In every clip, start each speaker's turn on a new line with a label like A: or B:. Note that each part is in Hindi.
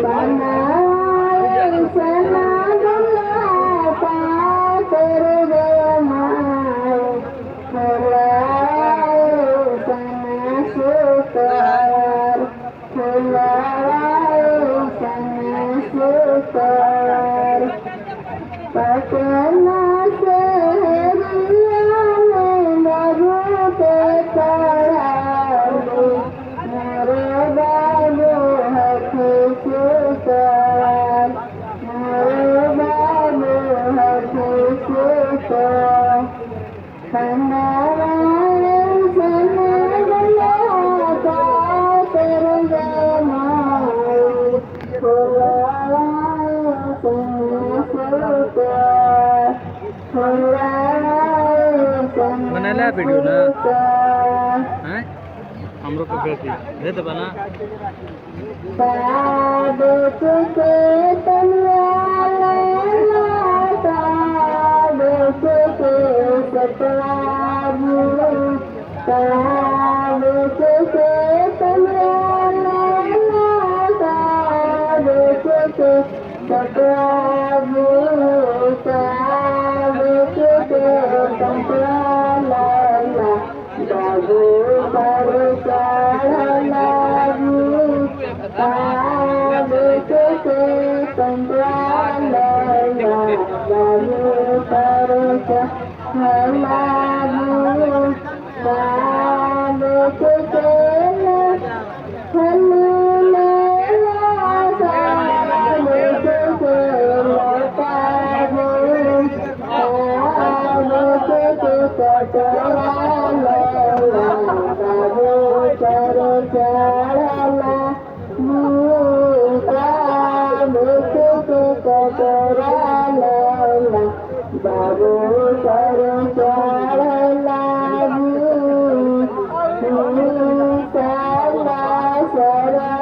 A: Bana कर पटना शहरिया में बहुत चढ़ावे मोरे बाबू हथी सुकर मोरे बाबू हथी सुकर सनारायण सनागला का कर जमाई फुलाए
B: बनाला वीडियो ना हैं हमरो को भेज दे दे बना
A: साद के तनवाला साद के सतवाबू साद के तनवाला साद के सतवाबू साद के तनवाला बाबू पर चढ़लाबू साद के तनवाला बाबू पर चढ़लाबू साद के बाबू कर चढ़ला साला सरा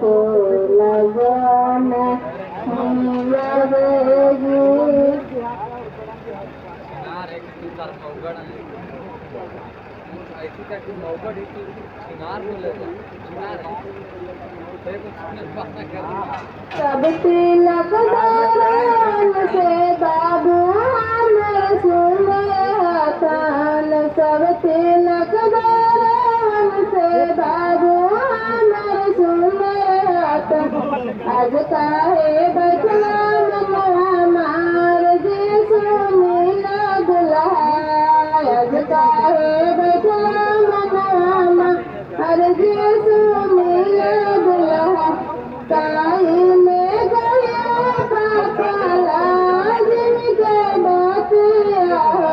A: को लगना लगेगी सब तिलक दान से बाबू हमर सुने हथान सब तिलक दान से बाबू हमर सुने हथान आज काहे बैठला हमार जी सुनीला दुल्हा आज काहे बैठला हमार जी सुनीला दुल्हा काई में गया पापा लाजिम के बातिया हो